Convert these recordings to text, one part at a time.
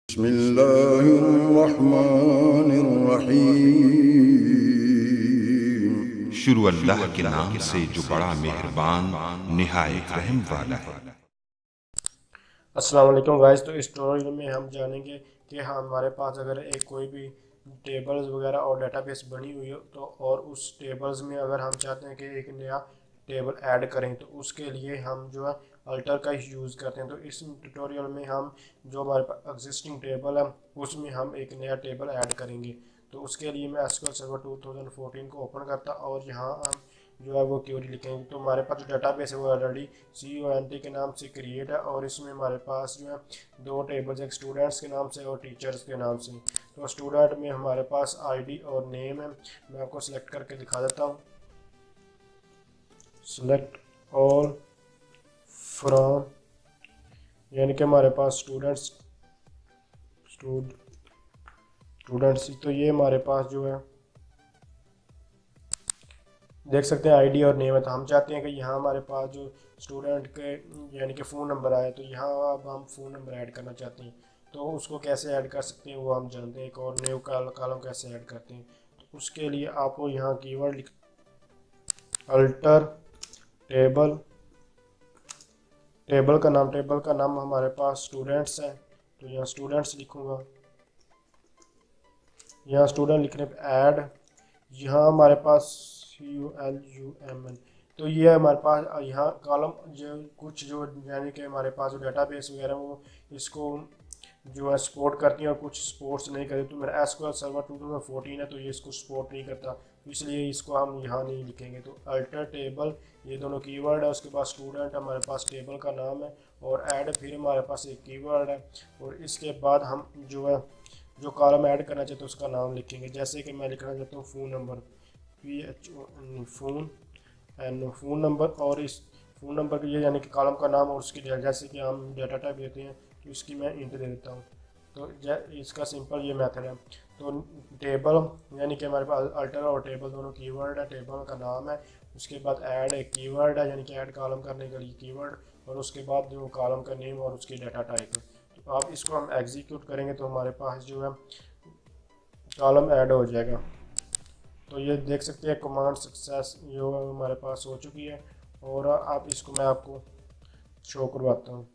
बिस्मिल्लाहिर्रहमानिर्रहीम। शुरू अल्लाह के नाम से जो बड़ा मेहरबान निहायत रहम वाला है। अस्सलाम वालेकुम गाइस। तो इस ट्यूटोरियल में हम जानेंगे कि हमारे पास अगर एक कोई भी टेबल्स वगैरह और डेटाबेस बनी हुई हो तो और उस टेबल्स में अगर हम चाहते हैं कि एक नया टेबल ऐड करें तो उसके लिए हम जो है अल्टर का यूज़ करते हैं। तो इस ट्यूटोरियल में हम जो हमारे पास एग्जिस्टिंग टेबल है उसमें हम एक नया टेबल ऐड करेंगे। तो उसके लिए मैं एसक्यूएल सर्वर 2014 को ओपन करता और यहाँ हम जो है वो क्वेरी लिखेंगे। तो हमारे पास जो डाटाबेस है वो ऑलरेडी CONT के नाम से क्रिएट है और इसमें हमारे पास जो है दो टेबल्स, एक स्टूडेंट्स के नाम से और टीचर्स के नाम से। तो स्टूडेंट में हमारे पास ID और नेम है। मैं आपको सिलेक्ट करके दिखा देता हूँ। सिलेक्ट ऑल फ्रॉम, यानी कि हमारे पास स्टूडेंट्स तो ये हमारे पास जो है देख सकते हैं ID और नेम है। तो हम चाहते हैं कि यहाँ हमारे पास जो स्टूडेंट के यानी कि फ़ोन नंबर आए तो यहाँ अब हम फ़ोन नंबर ऐड करना चाहते हैं। तो उसको कैसे ऐड कर सकते हैं वो हम जानते हैं। एक और न्यू कॉलम कैसे ऐड करते हैं तो उसके लिए आपको यहाँ कीवर्ड लिख अल्टर टेबल का नाम हमारे पास स्टूडेंट्स है तो यहाँ स्टूडेंट्स लिखूँगा। यहाँ स्टूडेंट लिखने पर ऐड, यहाँ हमारे पास CULUMN। तो ये हमारे पास यहाँ कॉलम जो कुछ जो यानी कि हमारे पास जो डाटाबेस वगैरह वो इसको जो है सपोर्ट करती हैं और कुछ सपोर्ट्स नहीं करती। तो मेरा एसक्यूएल सर्वर 2014 है तो ये इसको सपोर्ट नहीं करता, इसलिए इसको हम यहाँ नहीं लिखेंगे। तो अल्टर टेबल ये दोनों कीवर्ड है, उसके बाद स्टूडेंट हमारे पास टेबल का नाम है और ऐड फिर हमारे पास एक कीवर्ड है और इसके बाद हम जो है जो कॉलम ऐड करना चाहते हैं उसका नाम लिखेंगे। जैसे कि मैं लिखना चाहता हूँ फ़ोन नंबर, फ़ोन नंबर और इस फ़ोन नंबर के लिए यानी कि कॉलम का नाम और उसकी डिटेल, जैसे कि हम डाटा टाइप देते हैं तो इसकी मैं इंट दे देता हूँ। तो इसका सिंपल ये मेथड है। तो टेबल यानी कि हमारे पास अल्टर और टेबल दोनों कीवर्ड है। टेबल का नाम है, उसके बाद ऐड एक कीवर्ड है यानी कि ऐड कॉलम करने के लिए कीवर्ड, और उसके बाद जो कॉलम का नेम और उसकी डाटा टाइप है। तो अब इसको हम एग्जीक्यूट करेंगे तो हमारे पास जो है कॉलम ऐड हो जाएगा। तो ये देख सकते हैं कमांड सक्सेस जो हमारे पास हो चुकी है और अब इसको मैं आपको शो करवाता हूँ।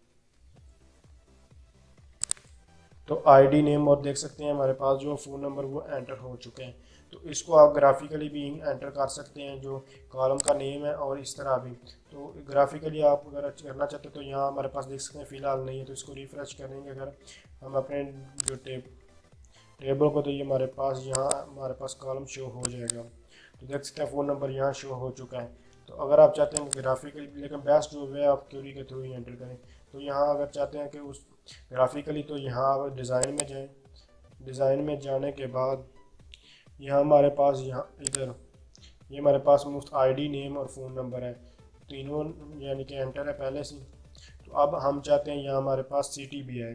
तो ID नेम और देख सकते हैं हमारे पास जो फ़ोन नंबर वो एंटर हो चुके हैं। तो इसको आप ग्राफिकली भी एंटर कर सकते हैं, जो कॉलम का नेम है और इस तरह भी। तो ग्राफिकली आप अगर करना चाहते हैं तो यहाँ हमारे पास देख सकते हैं फ़िलहाल नहीं है, तो इसको रिफ़्रेश करेंगे अगर हम अपने जो टेबल को, तो ये हमारे पास यहाँ हमारे पास कॉलम शो हो जाएगा। तो देख सकते हैं फ़ोन नंबर यहाँ शो हो चुका है। तो अगर आप चाहते हैं ग्राफिकली, लेकिन बेस्ट जो है आप क्वेरी के थ्रू ही एंटर करें। तो यहाँ अगर चाहते हैं कि उस ग्राफिकली तो यहाँ आप डिज़ाइन में जाएं। डिज़ाइन में जाने के बाद यहाँ हमारे पास यहाँ इधर ये हमारे पास मुफ्त ID नेम और फ़ोन नंबर है, तीनों यानी कि एंटर है पहले से। तो अब हम चाहते हैं यहाँ हमारे पास सिटी भी है,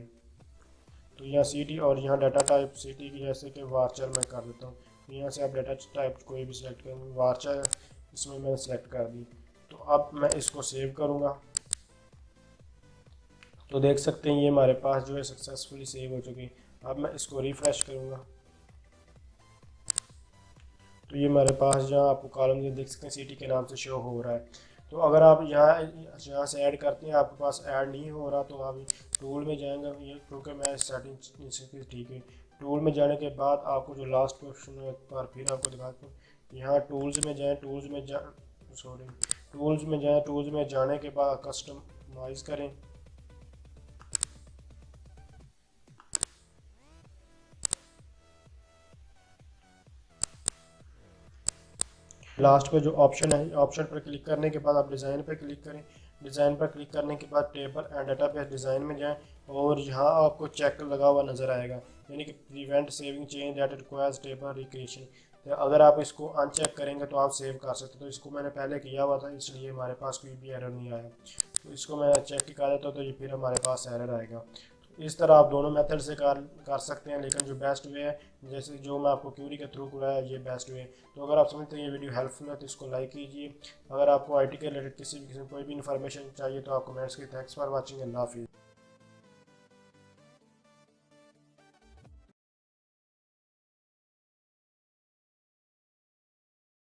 तो यहाँ सिटी और यहाँ डाटा टाइप सिटी की जैसे कि वार्चर मैं कर देता हूँ। यहाँ से आप डाटा टाइप कोई भी सिलेक्ट करें, वार्चर इसमें मैंने सेलेक्ट कर दी। तो अब मैं इसको सेव करूँगा तो देख सकते हैं ये हमारे पास जो है सक्सेसफुली सेव हो चुकी है। अब मैं इसको रिफ़्रेश करूँगा तो ये हमारे पास जहाँ आपको कॉलम देख सकते हैं सिटी के नाम से शो हो रहा है। तो अगर आप यहाँ से ऐड करते हैं आपके पास ऐड नहीं हो रहा तो आप टूल में जाएंगे, ये क्योंकि मैं सेटिंग ठीक है। टूल में जाने के बाद आपको जो लास्ट ऑप्शन है एक बार फिर आपको दिखाता हूँ। यहाँ टूल्स में जाएँ, टूल्स में जाने के बाद कस्टमाइज़ करें। लास्ट पे जो ऑप्शन है, ऑप्शन पर क्लिक करने के बाद आप डिज़ाइन पर क्लिक करें। डिज़ाइन पर क्लिक करने के बाद टेबल एंड डाटाबेस डिज़ाइन में जाएं और यहाँ आपको चेक लगा हुआ नज़र आएगा यानी कि prevent saving change that requires table recreation. तो अगर आप इसको अनचेक करेंगे तो आप सेव कर सकते हो। तो इसको मैंने पहले किया हुआ था इसलिए हमारे पास कोई भी एरर नहीं आया। तो इसको मैं चेक कर देता हूँ तो ये फिर हमारे पास एरर आएगा। इस तरह आप दोनों मेथड से कर सकते हैं, लेकिन जो बेस्ट वे है जैसे जो मैं आपको क्यूरी के थ्रू कराया ये बेस्ट वे है। तो अगर आप समझते हैं ये वीडियो हेल्पफुल है तो इसको लाइक कीजिए। अगर आपको IT के रिलेटेड किसी भी किस्म कोई भी इन्फॉर्मेशन चाहिए तो आप कमेंट्स की। थैंक्स फॉर वाचिंग, अल्लाह हाफिज़।